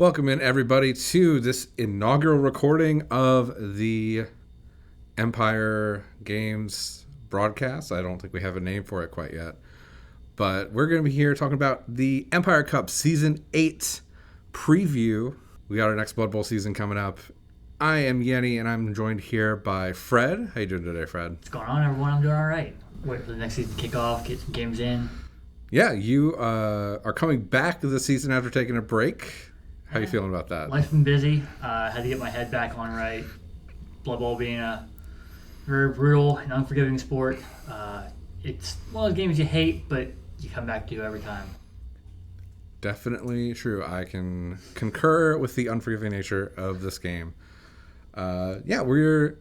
Welcome in, everybody, to this inaugural recording of the Empire Games broadcast. I don't think we have a name for it quite yet, but we're going to be here talking about the Empire Cup Season 8 preview. We got our next Blood Bowl season coming up. I am Yannie, and I'm joined here by Fred. How you doing today, Fred? What's going on, everyone? I'm doing all right. Wait for the next season to kick off, get some games in. Yeah, you are coming back this season after taking a break. How are you feeling about that? Life's been busy. Had to get my head back on right. Blood Bowl being a very brutal and unforgiving sport. It's one of those games you hate, but you come back to every time. Definitely true. I can concur with the unforgiving nature of this game. We're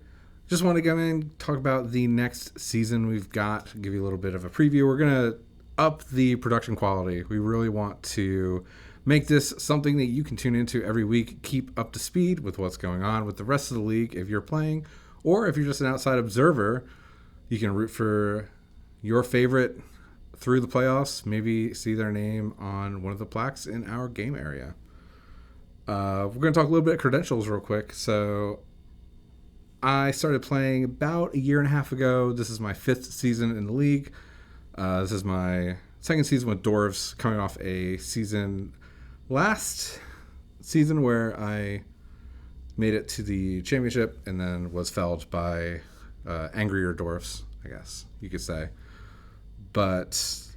just want to go in and talk about the next season we've got, give you a little bit of a preview. We're going to up the production quality. We really want to make this something that you can tune into every week, keep up to speed with what's going on with the rest of the league if you're playing, or if you're just an outside observer, you can root for your favorite through the playoffs, maybe see their name on one of the plaques in our game area. We're going to talk a little bit of credentials real quick. So I started playing about a year and a half ago. This is my 5th season in the league. This is my 2nd season with Dwarves, coming off a season last season where I made it to the championship and then was felled by angrier Dwarves, I guess you could say. But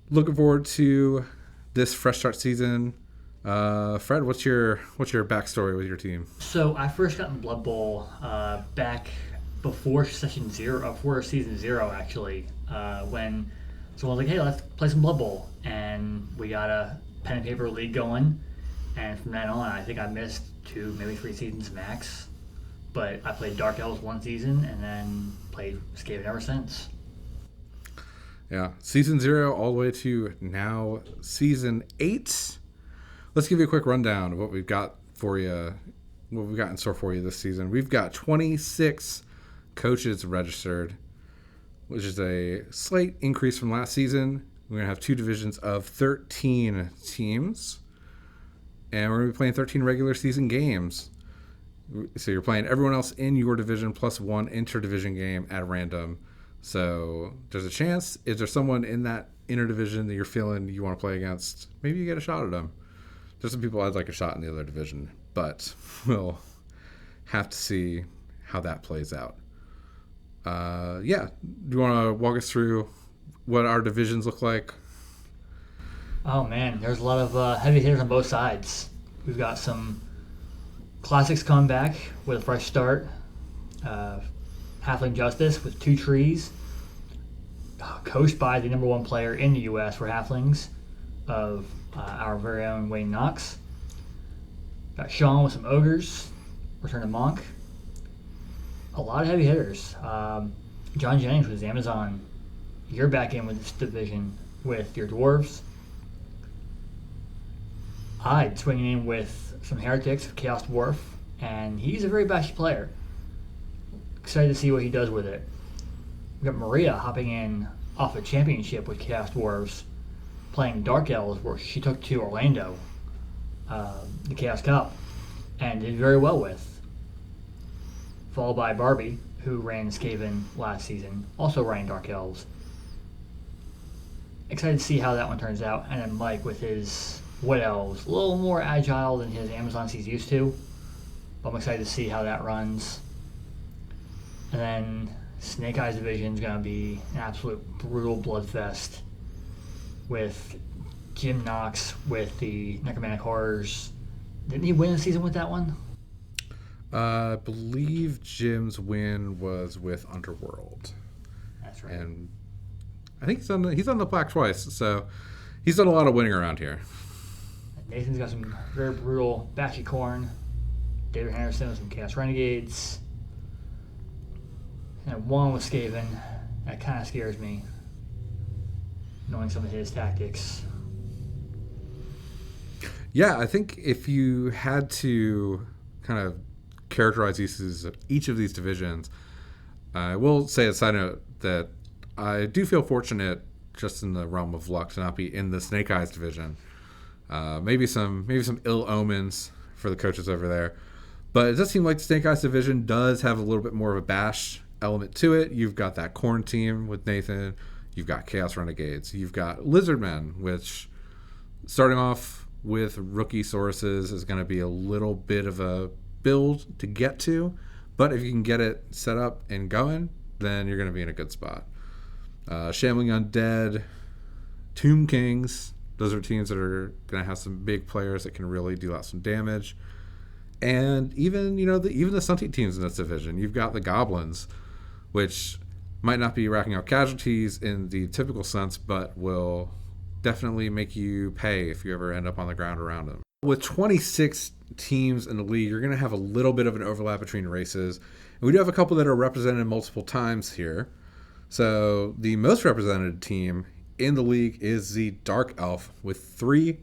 looking forward to this fresh start season. Fred, what's your backstory with your team? So I first got in Blood Bowl back before season 0 actually, when someone was like, hey, let's play some Blood Bowl. And we got a pen and paper league going. And from then on, I think I missed 2, maybe 3 seasons max. But I played Dark Elves one season and then played Skaven ever since. Yeah, season 0 all the way to now season 8. Let's give you a quick rundown of what we've got for you, what we've got in store for you this season. We've got 26 coaches registered, which is a slight increase from last season. We're going to have 2 divisions of 13 teams, and we're going to be playing 13 regular season games. So you're playing everyone else in your division plus 1 interdivision game at random. So there's a chance, if there's someone in that interdivision that you're feeling you want to play against, maybe you get a shot at them. There's some people I'd like a shot in the other division, but we'll have to see how that plays out. Do you want to walk us through what our divisions look like? Oh man, there's a lot of heavy hitters on both sides. We've got some classics coming back with a fresh start. Halfling Justice with 2 trees, coached by the number 1 player in the U.S. for Halflings, of our very own Knox. Got Sean with some Ogres, Return to Monk. A lot of heavy hitters. John Jennings with his Amazon. You're back in with this division with your Dwarves. Hyde swinging in with some Heretics of Chaos Dwarf, and he's a very bashy player. Excited to see what he does with it. We got Maria hopping in off a championship with Chaos Dwarves, playing Dark Elves, where she took to Orlando, the Chaos Cup, and did very well with. Followed by Barbie, who ran Skaven last season, also running Dark Elves. Excited to see how that one turns out. And then Mike with his Wood Elves, a little more agile than his Amazons he's used to, but I'm excited to see how that runs. And then Snake Eyes Division is going to be an absolute brutal bloodfest with Jim Knox with the Necromantic Horrors. Didn't he win the season with that one? I believe Jim's win was with Underworld. That's right. And I think he's on the plaque twice, so he's done a lot of winning around here. Nathan's got some very brutal Bashy Corn. David Henderson with some Chaos Renegades. And one with Skaven. That kind of scares me, knowing some of his tactics. Yeah, I think if you had to kind of characterize each of these divisions, I will say a side note that I do feel fortunate, just in the realm of luck, to not be in the Snake Eyes division. Maybe some ill omens for the coaches over there. But it does seem like the Snake Eyes division does have a little bit more of a bash element to it. You've got that Corn team with Nathan. You've got Chaos Renegades. You've got Lizardmen, which starting off with rookie sources is going to be a little bit of a build to get to. But if you can get it set up and going, then you're going to be in a good spot. Shambling Undead, Tomb Kings. Those are teams that are going to have some big players that can really deal out some damage. And even, even the Sunty teams in this division. You've got the Goblins, which might not be racking out casualties in the typical sense, but will definitely make you pay if you ever end up on the ground around them. With 26 teams in the league, you're going to have a little bit of an overlap between races. And we do have a couple that are represented multiple times here. So the most represented team in the league is the Dark Elf with 3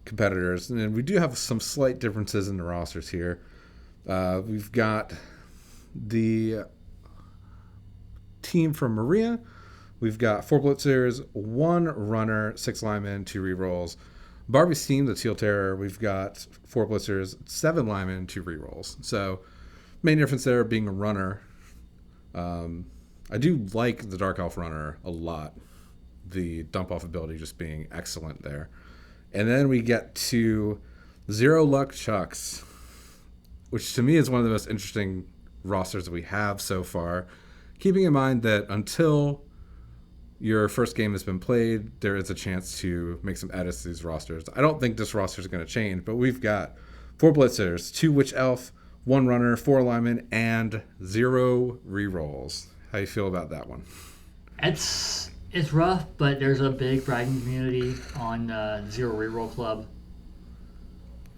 competitors. And we do have some slight differences in the rosters here. We've got the team from Maria. We've got 4 blitzers, 1 runner, 6 linemen, 2 rerolls. Barbie's team, the Teal Terror, we've got 4 blitzers, 7 linemen, 2 rerolls. So main difference there being a runner. I do like the Dark Elf runner a lot. The dump off ability just being excellent there. And then we get to Zero Luck Chucks, which to me is one of the most interesting rosters that we have so far. Keeping in mind that until your first game has been played, there is a chance to make some edits to these rosters. I don't think this roster is going to change, but we've got 4 blitzers, 2 witch elf, 1 runner, 4 linemen, and 0 rerolls. How you feel about that one? It's rough, but there's a big bragging community on Zero Reroll Club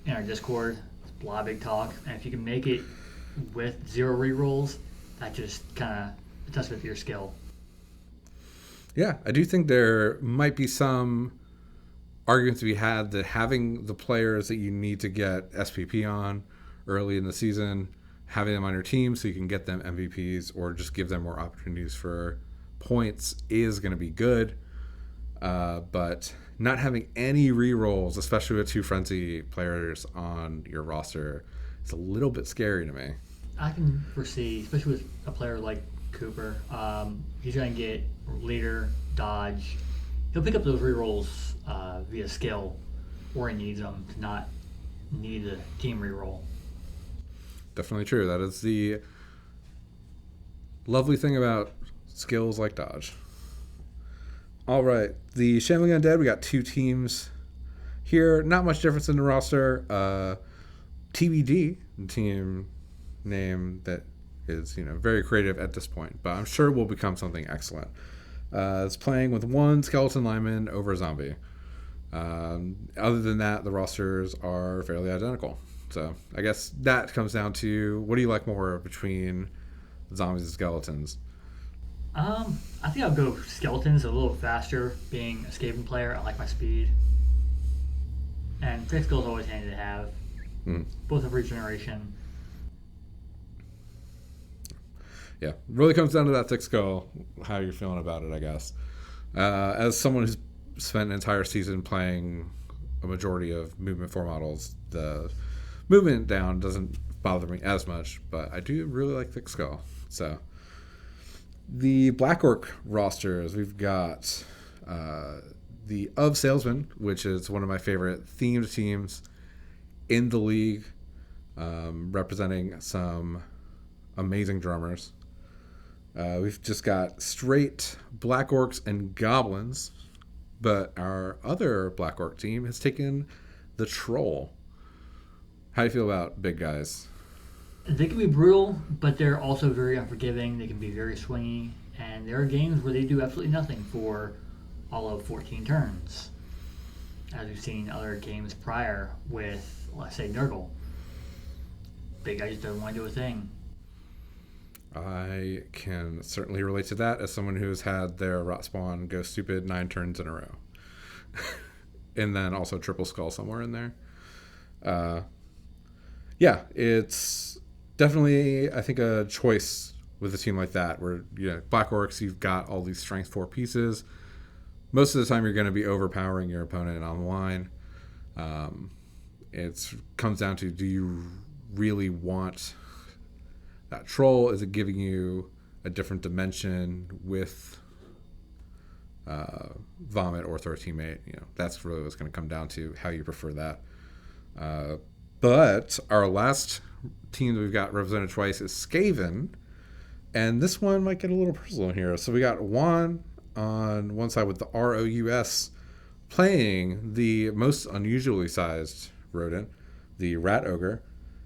in our Discord. It's a lot of big talk, and if you can make it with 0 rerolls, that just kind of tests with your skill. Yeah, I do think there might be some arguments to be had that having the players that you need to get SPP on early in the season, having them on your team so you can get them MVPs or just give them more opportunities for points is going to be good. But not having any rerolls, especially with 2 frenzy players on your roster, is a little bit scary to me. I can foresee, especially with a player like Cooper, he's going to get leader, dodge. He'll pick up those rerolls via skill where he needs them to not need a team reroll. Definitely true. That is the lovely thing about skills like dodge. All right, the Shambling Undead, we got 2 teams here. Not much difference in the roster. TBD, the team name that is very creative at this point, but I'm sure will become something excellent. It's playing with 1 skeleton lineman over a zombie. Other than that, the rosters are fairly identical. So I guess that comes down to, what do you like more between zombies and skeletons? I think I'll go skeletons a little faster. Being a escaping player, I like my speed. And thick skull is always handy to have. Both have regeneration. Yeah, really comes down to that thick skull, how you're feeling about it, I guess. As someone who's spent an entire season playing a majority of movement 4 models, the movement down doesn't bother me as much, but I do really like thick skull. So the Black Orc rosters, we've got the Of Salesman, which is one of my favorite themed teams in the league, representing some amazing drummers. We've just got straight Black Orcs and Goblins, but our other Black Orc team has taken the Troll. How do you feel about big guys? They can be brutal, but they're also very unforgiving. They can be very swingy, and there are games where they do absolutely nothing for all of 14 turns, as we've seen other games prior with, let's say, Nurgle. Big guy just doesn't want to do a thing. I can certainly relate to that as someone who's had their Rot Spawn go stupid 9 turns in a row. And then also Triple Skull somewhere in there. Yeah, it's definitely, I think, a choice with a team like that where, Black Orcs, you've got all these Strength 4 pieces. Most of the time you're going to be overpowering your opponent on the line. It comes down to, do you really want that troll? Is it giving you a different dimension with vomit or throw a teammate? That's really what's going to come down to, how you prefer that. But our last team that we've got represented twice is Skaven, and this one might get a little personal here. So we got Juan on one side with the ROUS playing the most unusually sized rodent, the Rat Ogre.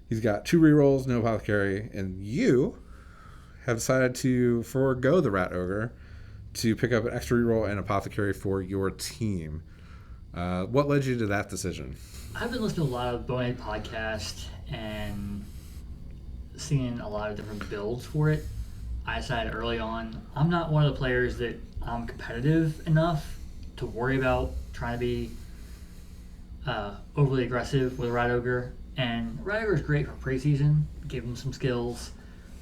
He's got 2 rerolls, no apothecary, and you have decided to forego the Rat Ogre to pick up an extra reroll and apothecary for your team. What led you to that decision? I've been listening to a lot of Bonehead podcast and seeing a lot of different builds for it. I decided early on, I'm not one of the players that I'm competitive enough to worry about trying to be overly aggressive with Rat Ogre. And Rat Ogre is great for preseason, give him some skills.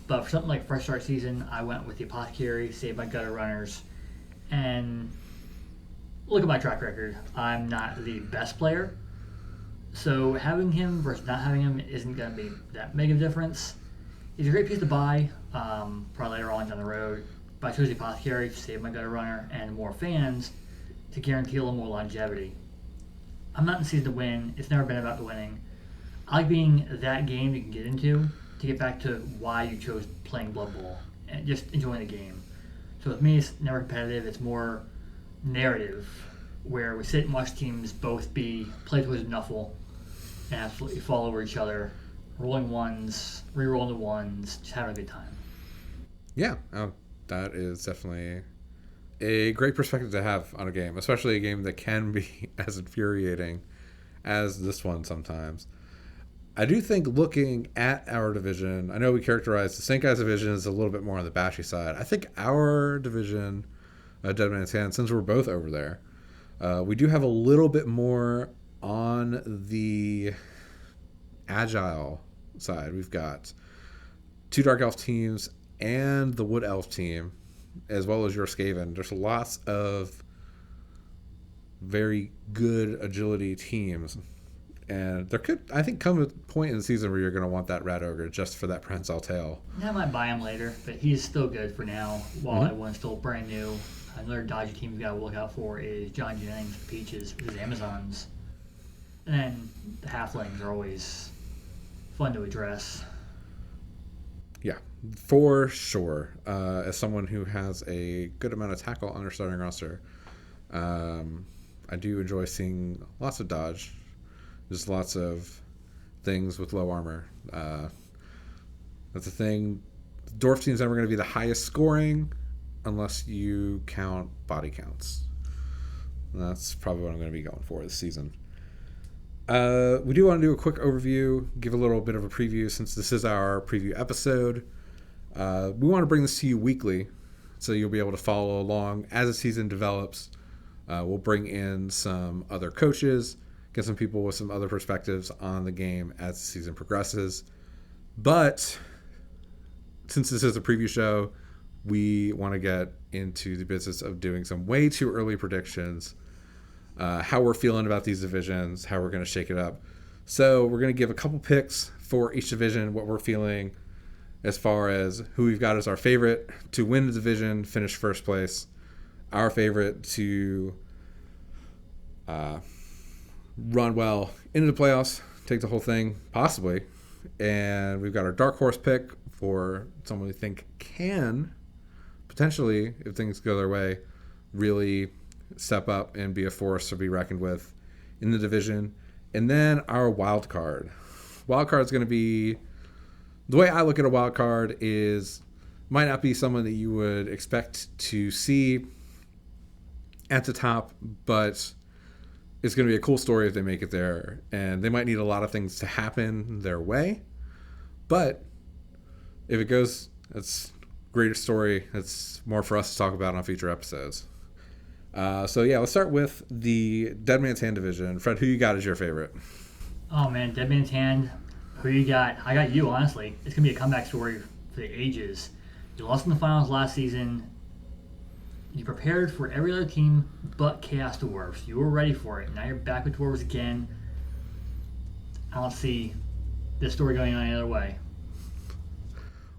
But for something like Fresh Start Season, I went with the Apothecary, saved my gutter runners. And look at my track record. I'm not the best player. So having him versus not having him isn't going to be that big of a difference. He's a great piece to buy, probably later on down the road. But I chose the Apothecary to save my gutter runner and more fans to guarantee a little more longevity. I'm not in season to win. It's never been about the winning. I like being that game you can get into to get back to why you chose playing Blood Bowl and just enjoying the game. So with me, it's never competitive. It's more narrative, where we sit and watch teams both play towards Nuffle and absolutely fall over each other, rolling ones, re-rolling the ones, just having a good time. Yeah, that is definitely a great perspective to have on a game, especially a game that can be as infuriating as this one sometimes. I do think, looking at our division, I know we characterize the Snake Eyes division as a little bit more on the bashy side. I think our division, Dead Man's Hand, since we're both over there, we do have a little bit more on the agile side. We've got 2 Dark Elf teams and the Wood Elf team, as well as your Skaven. There's lots of very good agility teams. And there could, I think, come a point in the season where you're going to want that Rat Ogre just for that prehensile tail. I might buy him later, but he's still good for now, while everyone's still brand new. Another dodgy team you've got to look out for is John Jennings, Peaches, with his Amazons. And then the Halflings are always fun to address. Yeah, for sure. As someone who has a good amount of tackle on their starting roster, I do enjoy seeing lots of dodge. There's lots of things with low armor. That's the thing. Dwarf team's never going to be the highest scoring unless you count body counts. And that's probably what I'm going to be going for this season. We do want to do a quick overview, give a little bit of a preview since this is our preview episode. We want to bring this to you weekly so you'll be able to follow along as the season develops. We'll bring in some other coaches, get some people with some other perspectives on the game as the season progresses. But since this is a preview show, we want to get into the business of doing some way too early predictions, how we're feeling about these divisions, how we're going to shake it up. So we're going to give a couple picks for each division, what we're feeling as far as who we've got as our favorite to win the division, finish first place, our favorite to run well into the playoffs, take the whole thing, possibly. And we've got our dark horse pick for someone we think can potentially, if things go their way, really step up and be a force to be reckoned with in the division. And then our wild card. Wild card is going to be, the way I look at a wild card is, might not be someone that you would expect to see at the top, but it's going to be a cool story if they make it there. And they might need a lot of things to happen their way. But if it goes, it's a greater story. It's more for us to talk about on future episodes. So yeah, let's start with the Dead Man's Hand division. Fred, who you got as your favorite? Oh man, Dead Man's Hand. Who you got? I got you, honestly. It's going to be a comeback story for the ages. You lost in the finals last season. You prepared for every other team but Chaos Dwarves. You were ready for it. Now you're back with Dwarves again. I don't see this story going any other way.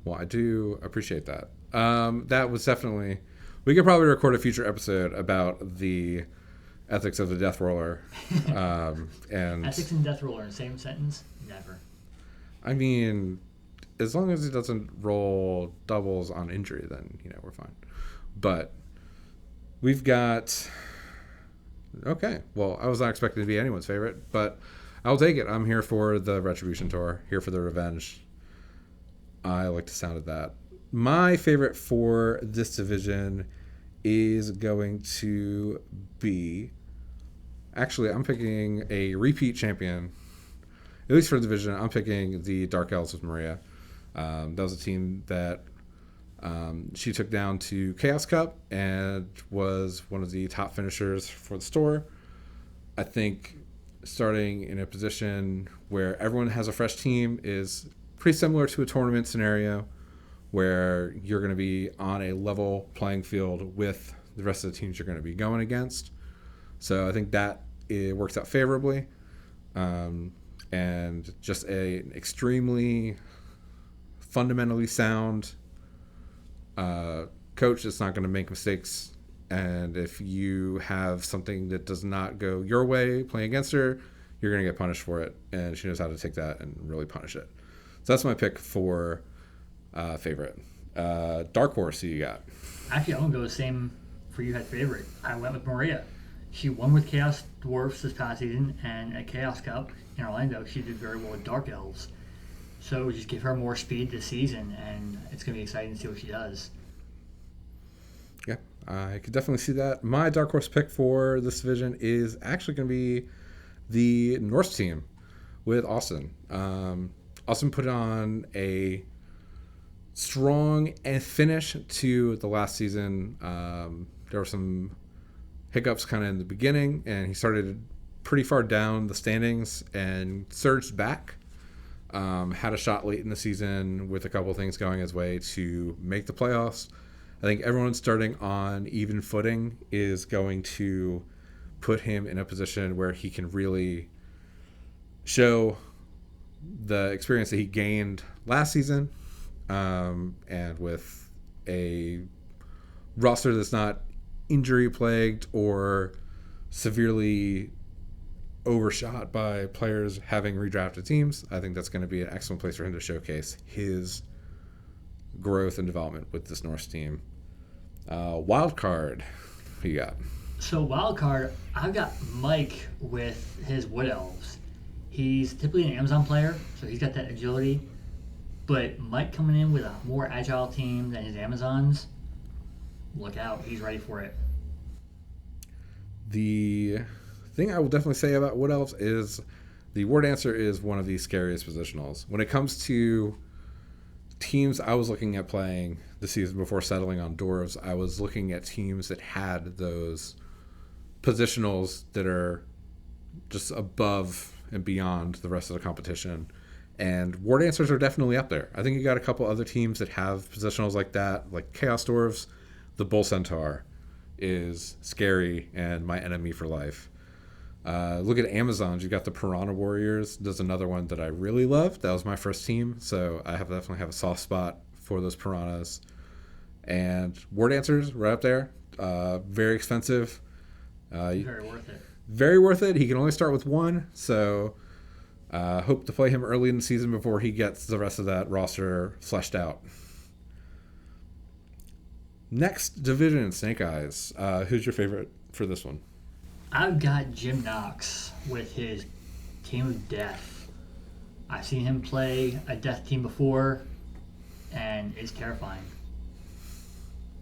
Well, I do appreciate that. That was definitely. We could probably record a future episode about the ethics of the death roller. And Ethics and death roller in the same sentence? Never. I mean, as long as it doesn't roll doubles on injury, then we're fine. But we've got. Okay, well, I was not expecting to be anyone's favorite, but I'll take it. I'm here for the Retribution Tour, here for the revenge. I like the sound of that. My favorite for this division is going to be... Actually, I'm picking a repeat champion. At least for the division, I'm picking the Dark Elves with Maria. That was a team that she took down to Chaos Cup and was one of the top finishers for the store. I think starting in a position where everyone has a fresh team is pretty similar to a tournament scenario where you're going to be on a level playing field with the rest of the teams you're going to be going against. So I think that it works out favorably. And just an extremely fundamentally sound coach that's not going to make mistakes. And if you have something that does not go your way playing against her, you're going to get punished for it. And she knows how to take that and really punish it. So that's my pick for favorite. Dark Horse, who you got? Actually, I'm going to go the same for you had favorite. I went with Maria. She won with Chaos Dwarfs this past season, and at Chaos Cup in Orlando, she did very well with Dark Elves. So just give her more speed this season, and it's going to be exciting to see what she does. Yeah, I could definitely see that. My Dark Horse pick for this division is actually going to be the Norse team with Austin. Austin put on a strong finish to the last season. There were some hiccups kind of in the beginning, and he started pretty far down the standings and surged back. Had a shot late in the season with a couple things going his way to make the playoffs. I think everyone starting on even footing is going to put him in a position where he can really show the experience that he gained last season, and with a roster that's not injury plagued or severely overshot by players having redrafted teams, I think that's going to be an excellent place for him to showcase his growth and development with this Norse team. Wild card, who you got? So wild card, I've got Mike with his Wood Elves. He's typically an Amazon player, so he's got that agility. But Mike coming in with a more agile team than his Amazons, look out, he's ready for it. The thing I will definitely say about Wood Elves is the War Dancer is one of the scariest positionals. When it comes to teams I was looking at playing the season before settling on Dwarves, I was looking at teams that had those positionals that are just above and beyond the rest of the competition. And War Dancers are definitely up there. I think you got a couple other teams that have positionals like that, like Chaos Dwarves. The Bull Centaur is scary and my enemy for life. Look at Amazons. You've got the Piranha Warriors. There's another one that I really love. That was my first team, so I definitely have a soft spot for those Piranhas. And War Dancers, right up there. Very expensive. Very worth it. Very worth it. He can only start with one, so hope to play him early in the season before he gets the rest of that roster fleshed out. Next division, Snake Eyes. Who's your favorite for this one? I've got Jim Knox with his Team of Death. I've seen him play a death team before, and it's terrifying.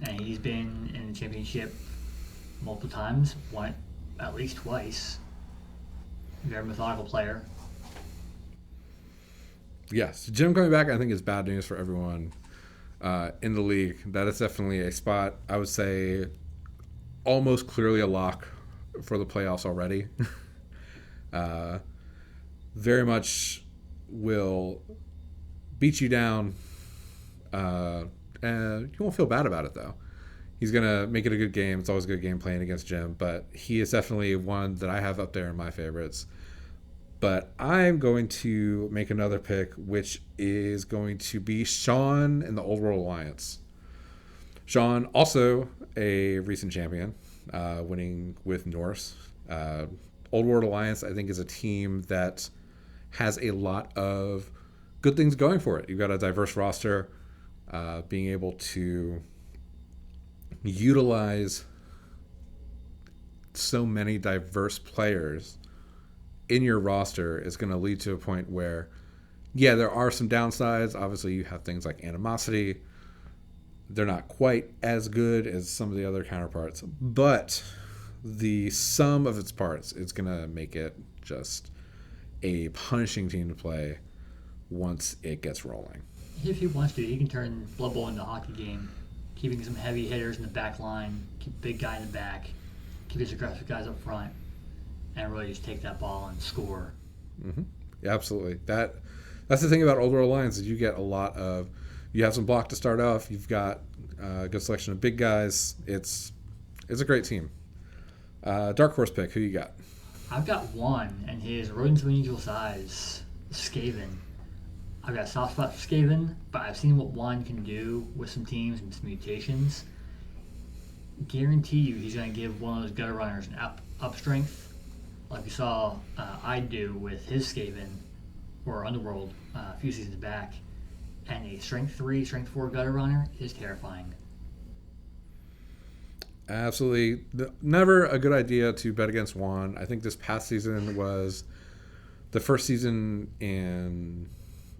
And he's been in the championship multiple times, won it at least twice. Very methodical player. Yes, Jim coming back I think is bad news for everyone in the league. That is definitely a spot, I would say, almost clearly a lock for the playoffs already. Very much will beat you down, and you won't feel bad about it, though. He's going to make it a good game. It's always a good game playing against Jim, but he is definitely one that I have up there in my favorites. But I'm going to make another pick, which is going to be Sean in the Old World Alliance. Sean, also a recent champion, winning with Norse. Old World Alliance, I think, is a team that has a lot of good things going for it. You've got a diverse roster, being able to utilize so many diverse players in your roster is going to lead to a point where, yeah, there are some downsides. Obviously, you have things like animosity. They're not quite as good as some of the other counterparts, but the sum of its parts is going to make it just a punishing team to play once it gets rolling. If he wants to, he can turn Blood Bowl into a hockey game, keeping some heavy hitters in the back line, keep a big guy in the back, keep his aggressive guys up front, and really just take that ball and score. Mm-hmm. Yeah, absolutely. That's the thing about Older Alliance is you get a lot of, you have some block to start off. You've got a good selection of big guys. It's a great team. Dark horse pick. Who you got? I've got one, and his rodents of unusual size, Skaven. I've got a soft spot for Skaven, but I've seen what one can do with some teams and some mutations. Guarantee you he's going to give one of those gutter runners an up strength, like we saw I do with his Skaven, or Underworld, a few seasons back. And a strength 3, strength 4 gutter runner is terrifying. Absolutely. Never a good idea to bet against one. I think this past season was the first season in,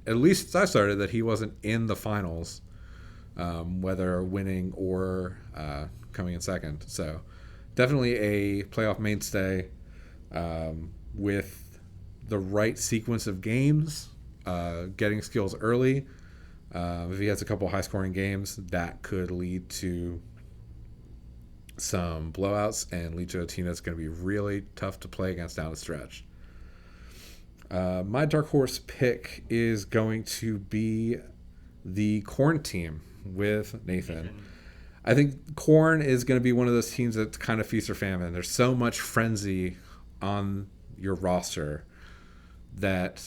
at least since I started, that he wasn't in the finals, whether winning or coming in second. So definitely a playoff mainstay with the right sequence of games, getting skills early. If he has a couple high-scoring games, that could lead to some blowouts and lead to a team that's going to be really tough to play against down the stretch. My dark horse pick is going to be the Corn team with Nathan. I think Corn is going to be one of those teams that's kind of feast or famine. There's so much frenzy on your roster that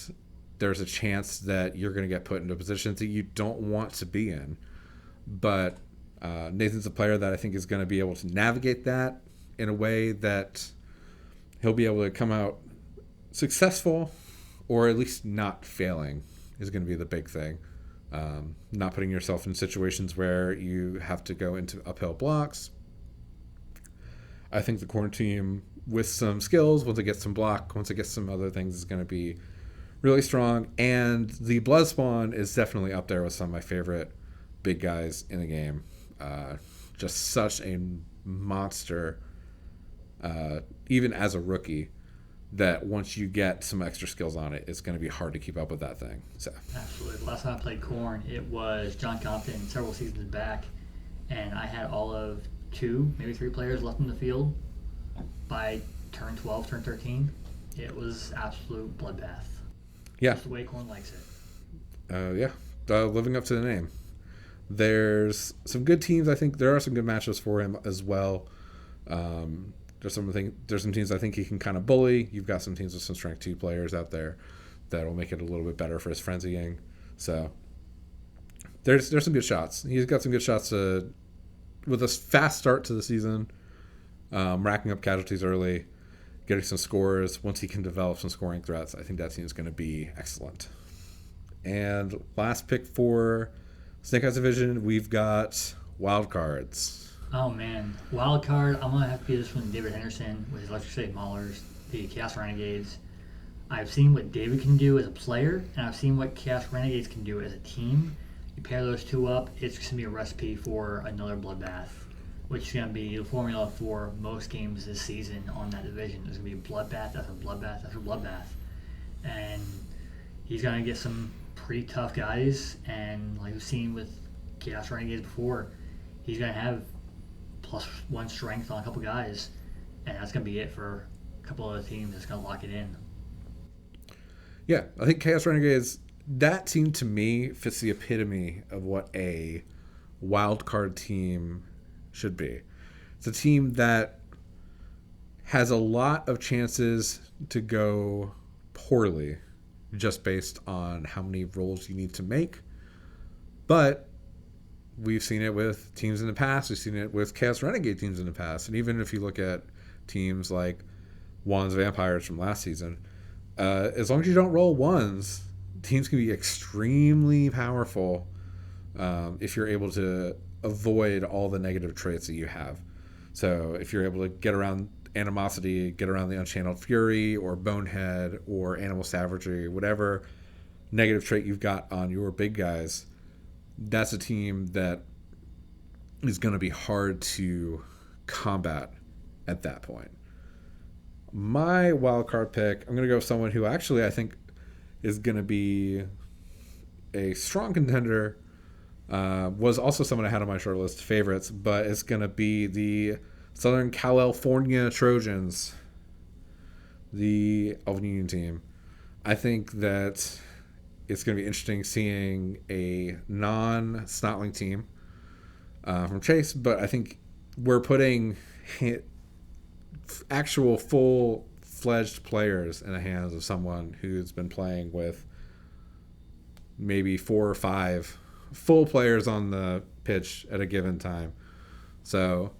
there's a chance that you're going to get put into positions that you don't want to be in. But Nathan's a player that I think is going to be able to navigate that in a way that he'll be able to come out successful, or at least not failing is going to be the big thing. Not putting yourself in situations where you have to go into uphill blocks. I think the Corn team, with some skills, once it gets some block, once it gets some other things, is going to be really strong. And the Bloodspawn is definitely up there with some of my favorite big guys in the game. Just such a monster, even as a rookie, that once you get some extra skills on it, it's going to be hard to keep up with that thing. So Absolutely. The last time I played Corn, it was John Compton several seasons back, and I had all of 2, maybe 3 players left in the field by turn 12, turn 13. It was absolute bloodbath. Yeah. Just the way Corn likes it. Living up to the name. There's some good teams. I think there are some good matchups for him as well. There's some teams I think he can kind of bully. You've got some teams with some strength 2 players out there that will make it a little bit better for his frenzying. So there's some good shots. He's got some good shots with a fast start to the season, racking up casualties early, getting some scores. Once he can develop some scoring threats, I think that team is going to be excellent. And last pick for Snake Eyes Division, we've got wild cards. Oh man, wild card. I'm gonna have to be this one. David Henderson with his Electric State Maulers, the Chaos Renegades. I've seen what David can do as a player, and I've seen what Chaos Renegades can do as a team. You pair those 2 up, it's gonna be a recipe for another bloodbath, which is gonna be the formula for most games this season on that division. There's gonna be bloodbath after bloodbath after bloodbath, and he's gonna get some pretty tough guys. And like we've seen with Chaos Renegades before, he's gonna have +1 strength on a couple guys, and that's going to be it for a couple of the teams that's going to lock it in. Yeah, I think Chaos Renegades, that team to me fits the epitome of what a wild card team should be. It's a team that has a lot of chances to go poorly just based on how many rolls you need to make. But we've seen it with teams in the past. We've seen it with Chaos Renegade teams in the past. And even if you look at teams like Wands Vampires from last season, as long as you don't roll ones, teams can be extremely powerful if you're able to avoid all the negative traits that you have. So if you're able to get around Animosity, get around the Unchanneled Fury, or Bonehead, or Animal Savagery, whatever negative trait you've got on your big guys, that's a team that is going to be hard to combat at that point. My wildcard pick, I'm going to go with someone who actually I think is going to be a strong contender. Was also someone I had on my short list of favorites, but it's going to be the Southern California Trojans, the Elven Union team. I think that it's going to be interesting seeing a non-Snotling team from Chase, but I think we're putting actual full-fledged players in the hands of someone who's been playing with maybe 4 or 5 full players on the pitch at a given time. So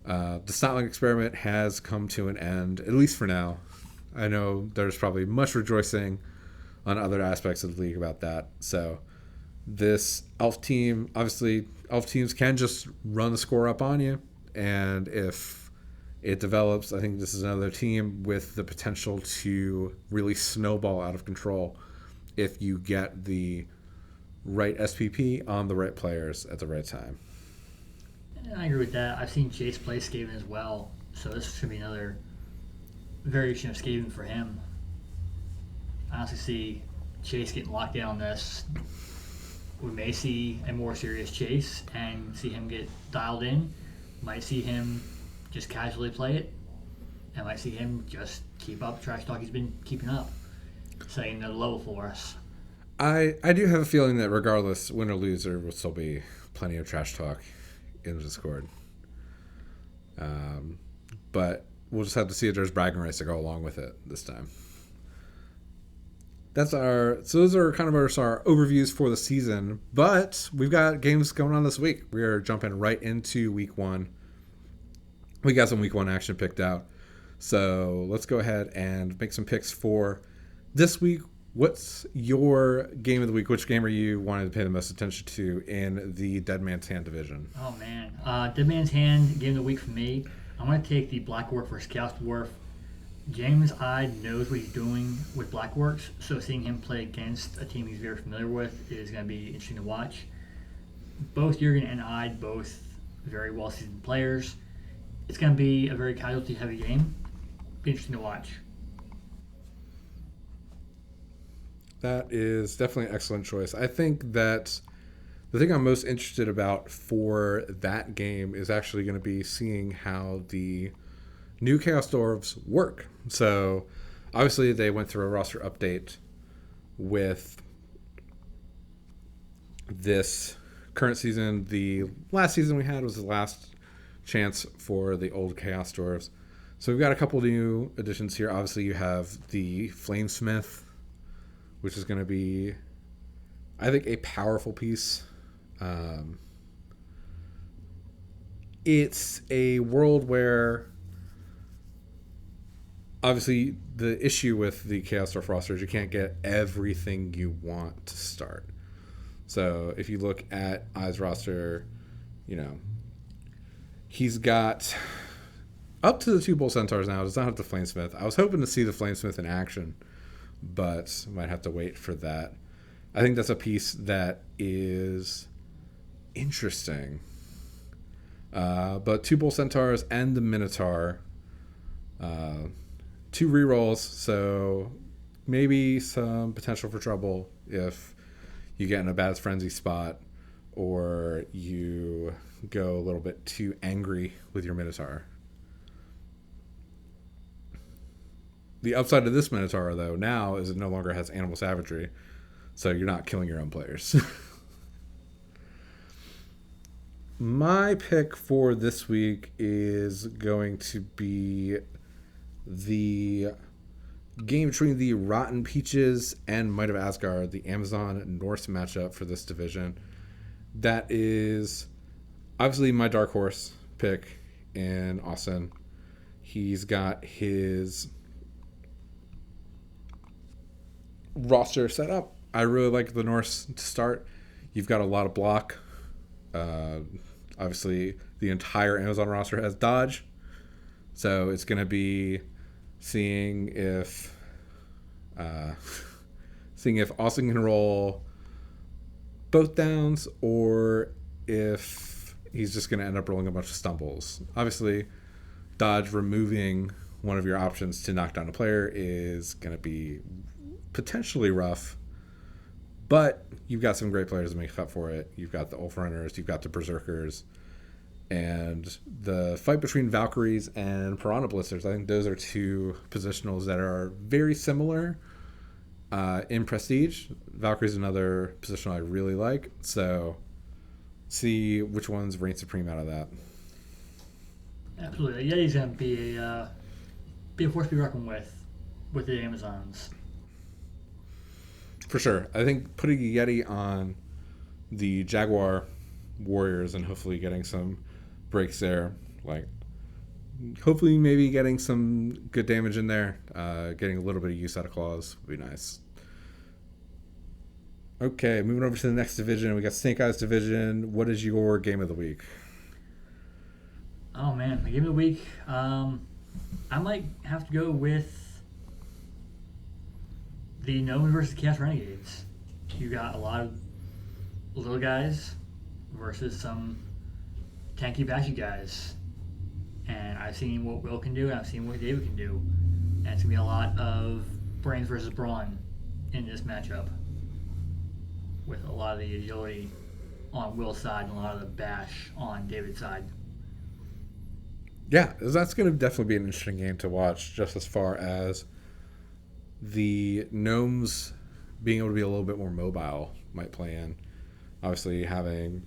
the Snotling experiment has come to an end, at least for now. I know there's probably much rejoicing on other aspects of the league about that. So this Elf team, obviously Elf teams can just run the score up on you, and if it develops, I think this is another team with the potential to really snowball out of control if you get the right SPP on the right players at the right time. I agree with that. I've seen Chase play Skaven as well, so this should be another variation of Skaven for him. I honestly see Chase getting locked in on this. We may see a more serious Chase and see him get dialed in. Might see him just casually play it, and might see him just keep up trash talk he's been keeping up, setting another level for us. I do have a feeling that regardless, win or lose, there will still be plenty of trash talk in the Discord. But we'll just have to see if there's bragging rights to go along with it this time. So those are kind of our overviews for the season, but we've got games going on this week. We are jumping right into week 1. We got some week 1 action picked out. So let's go ahead and make some picks for this week. What's your game of the week? Which game are you wanting to pay the most attention to in the Dead Man's Hand division? Oh, man. Dead Man's Hand, game of the week for me. I'm going to take the Black Dwarf versus Chaos Dwarf. James Ide knows what he's doing with Black Dwarfs, so seeing him play against a team he's very familiar with is going to be interesting to watch. Both Jurgen and Ide, both very well-seasoned players. It's going to be a very casualty-heavy game. Be interesting to watch. That is definitely an excellent choice. I think that the thing I'm most interested about for that game is actually going to be seeing how the new Chaos Dwarves work. So, obviously, they went through a roster update with this current season. The last season we had was the last chance for the old Chaos Dwarves. So, we've got a couple new additions here. Obviously, you have the Flamesmith, which is going to be, I think, a powerful piece. It's a world where, obviously, the issue with the Chaos Dwarf roster is you can't get everything you want to start. So if you look at I's roster, he's got up to the 2 Bull Centaurs now. Does not have the Flamesmith. I was hoping to see the Flamesmith in action, but might have to wait for that. I think that's a piece that is interesting. But 2 Bull Centaurs and the Minotaur, 2 rerolls, so maybe some potential for trouble if you get in a bad frenzy spot or you go a little bit too angry with your Minotaur. The upside of this Minotaur, though, now is it no longer has animal savagery, so you're not killing your own players. My pick for this week is going to be the game between the Rotten Peaches and Might of Asgard, the Amazon Norse matchup for this division. That is obviously my dark horse pick in Austin. He's got his roster set up. I really like the Norse to start. You've got a lot of block. Obviously, the entire Amazon roster has dodge. So it's going to be seeing if Austin can roll both downs or if he's just going to end up rolling a bunch of stumbles. Obviously, dodge removing one of your options to knock down a player is going to be potentially rough, but you've got some great players to make up for it. You've got the Ulf Runners, you've got the Berserkers, and the fight between Valkyries and Piranha Blisters. I think those are two positionals that are very similar in prestige. Valkyrie's another positional I really like, so see which ones reign supreme out of that. Absolutely. Yeti's going to be a force to be reckoned with the Amazons. For sure. I think putting a Yeti on the Jaguar Warriors and hopefully getting some breaks there, like hopefully maybe getting some good damage in there, getting a little bit of use out of claws would be nice. Okay, moving over to the next division. We got Snake Eyes division. What is your game of the week? Oh man, my game of the week. I might have to go with the Gnome versus Chaos Renegades. You got a lot of little guys versus some tanky bashy guys. And I've seen what Will can do and I've seen what David can do. And it's going to be a lot of brains versus brawn in this matchup. With a lot of the agility on Will's side and a lot of the bash on David's side. Yeah, that's going to definitely be an interesting game to watch, just as far as the Gnomes being able to be a little bit more mobile might play in. Obviously, having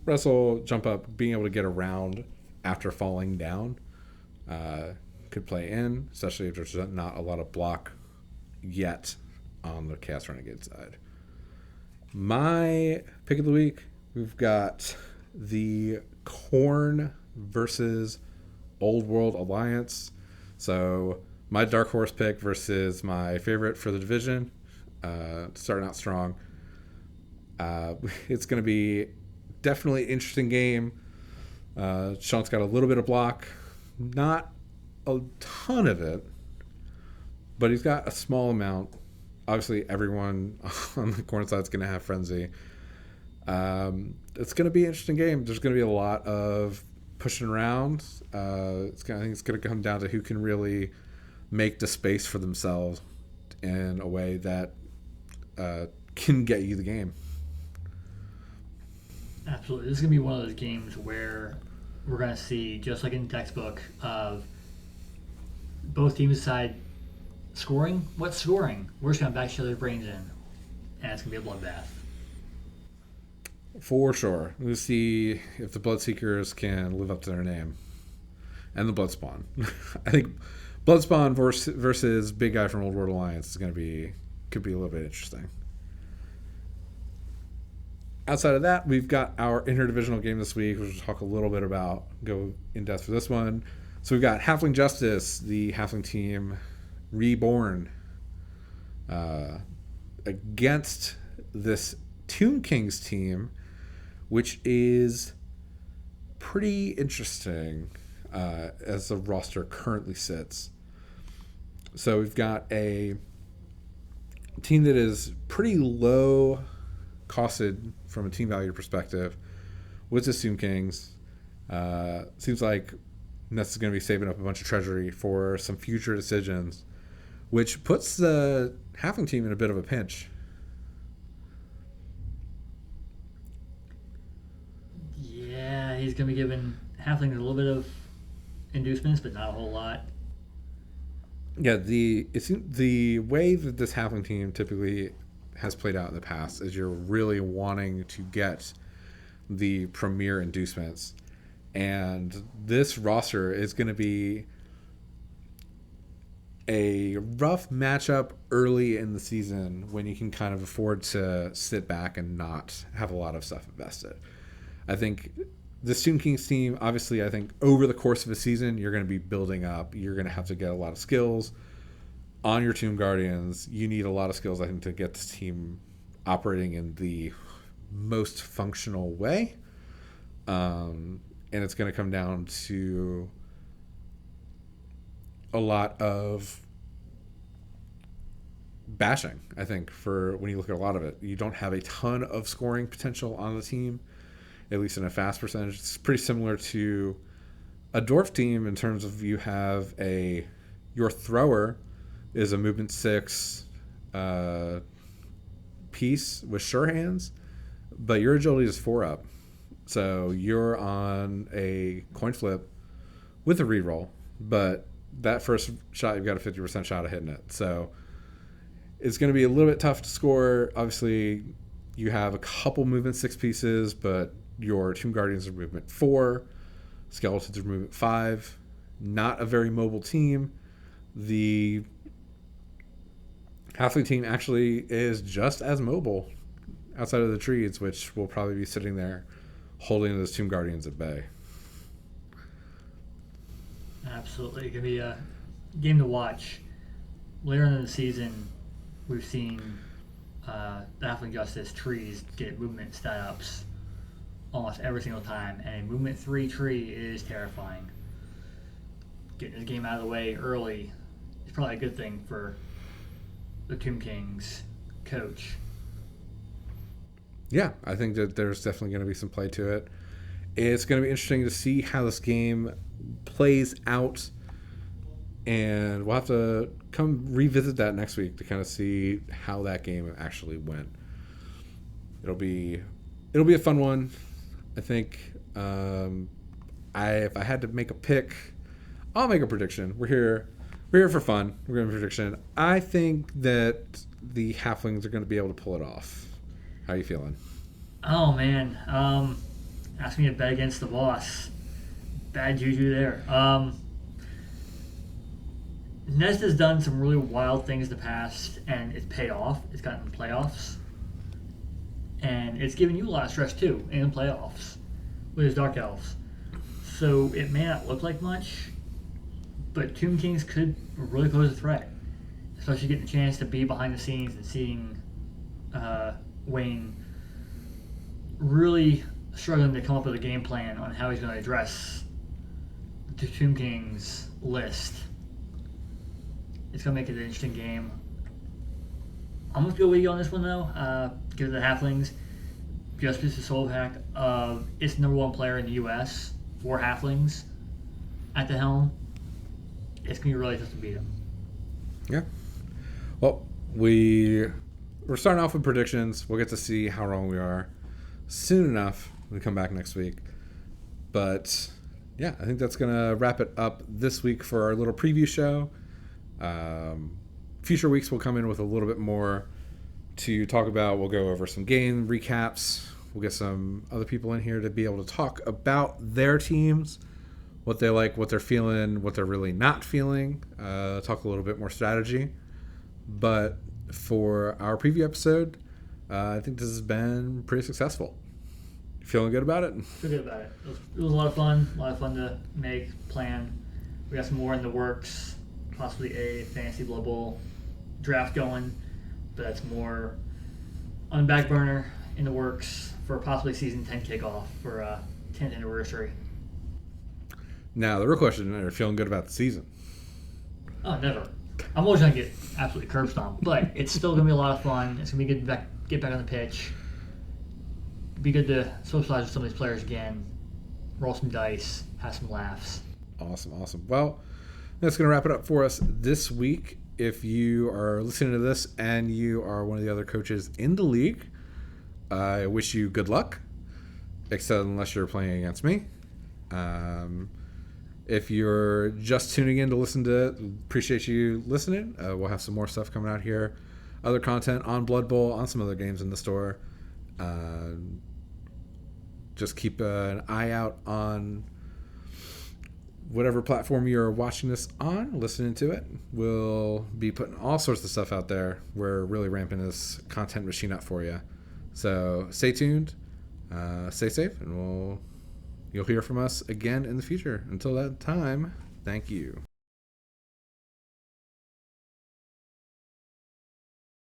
wrestle, jump up, being able to get around after falling down could play in, especially if there's not a lot of block yet on the Chaos Renegade side. My pick of the week, we've got the Korn versus Old World Alliance. So my dark horse pick versus my favorite for the division, starting out strong. It's going to be definitely an interesting game. Sean's got a little bit of block, not a ton of it, but he's got a small amount. Obviously, everyone on the corner side is going to have frenzy. It's going to be an interesting game. There's going to be a lot of pushing around. I think it's going to come down to who can really make the space for themselves in a way that can get you the game. Absolutely. This is going to be one of those games where we're going to see, just like in the textbook, of both teams decide scoring. What's scoring? We're just going to bash each other's brains in. And it's going to be a bloodbath. For sure. We'll see if the Bloodseekers can live up to their name. And the Bloodspawn. I think Bloodspawn versus Big Guy from Old World Alliance is could be a little bit interesting. Outside of that, we've got our interdivisional game this week, which we'll talk a little bit about, go in depth for this one. So we've got Halfling Justice, the Halfling team reborn, against this Tomb Kings team, which is pretty interesting as the roster currently sits. So we've got a team that is pretty low costed from a team value perspective with the Tomb Kings. Seems like Ness is going to be saving up a bunch of treasury for some future decisions, which puts the Halfling team in a bit of a pinch. Yeah, he's going to be giving Halflings a little bit of inducements, but not a whole lot. Yeah, the way that this Halfling team typically has played out in the past is you're really wanting to get the premier inducements, and this roster is going to be a rough matchup early in the season when you can kind of afford to sit back and not have a lot of stuff invested. I think the Tomb Kings team, obviously, I think over the course of a season, you're going to be building up. You're going to have to get a lot of skills on your Tomb Guardians. You need a lot of skills, I think, to get this team operating in the most functional way. And it's going to come down to a lot of bashing, I think, for when you look at a lot of it. You don't have a ton of scoring potential on the team, at least in a fast percentage. It's pretty similar to a dwarf team in terms of you have your thrower is a movement 6 piece with sure hands, but your agility is 4 up. So you're on a coin flip with a reroll, but that first shot, you've got a 50% shot of hitting it. So it's going to be a little bit tough to score. Obviously, you have a couple movement 6 pieces, but your Tomb Guardians are movement 4. Skeletons are movement 5. Not a very mobile team. The Halfling team actually is just as mobile outside of the trees, which will probably be sitting there holding those Tomb Guardians at bay. Absolutely. It could be a game to watch. Later in the season, we've seen the Halfling Justice trees get movement stat ups almost every single time, and a movement 3 tree is terrifying. Getting this game out of the way early is probably a good thing for the Tomb Kings coach. Yeah, I think that there's definitely going to be some play to it. It's going to be interesting to see how this game plays out, and we'll have to come revisit that next week to kind of see how that game actually went. It'll be a fun one. I think if I had to make a pick, I'll make a prediction. We're here for fun. We're going to make a prediction. I think that the Halflings are going to be able to pull it off. How are you feeling? Oh man, ask me to bet against the boss. Bad juju there. Nest has done some really wild things in the past, and it's paid off. It's gotten the playoffs, and it's given you a lot of stress too in the playoffs with his Dark Elves. So it may not look like much, but Tomb Kings could really pose a threat, especially getting a chance to be behind the scenes and seeing Wayne really struggling to come up with a game plan on how he's going to address the Tomb Kings list. It's going to make it an interesting game. I'm going to go with you on this one, though. Give it the Halflings. Just because the sole fact of it's the number 1 player in the U.S. for Halflings at the helm, it's going to be really tough to beat him. Yeah. Well, we're starting off with predictions. We'll get to see how wrong we are soon enough when we come back next week. But yeah, I think that's going to wrap it up this week for our little preview show. Future weeks we'll come in with a little bit more to talk about. We'll go over some game recaps. We'll get some other people in here to be able to talk about their teams, what they like, what they're feeling, what they're really not feeling. Talk a little bit more strategy. But for our preview episode, I think this has been pretty successful. You feeling good about it? Feel good about it. It was a lot of fun. A lot of fun to make, plan. We got some more in the works. Possibly a fantasy Blood Bowl draft going, but that's more on the back burner in the works for possibly season 10 kickoff for 10th anniversary. Now, the real question, are you feeling good about the season? Oh, never. I'm always going to get absolutely curb stomped, but it's still going to be a lot of fun. It's going to be good to get back on the pitch. Be good to socialize with some of these players again, roll some dice, have some laughs. Awesome. Well, that's going to wrap it up for us this week. If you are listening to this and you are one of the other coaches in the league, I wish you good luck, except unless you're playing against me. If you're just tuning in to listen to it, appreciate you listening. We'll have some more stuff coming out here. Other content on Blood Bowl, on some other games in the store. Just keep an eye out on whatever platform you're watching this on, listening to it. We'll be putting all sorts of stuff out there. We're really ramping this content machine up for you. So stay tuned, stay safe, and you'll hear from us again in the future. Until that time, thank you.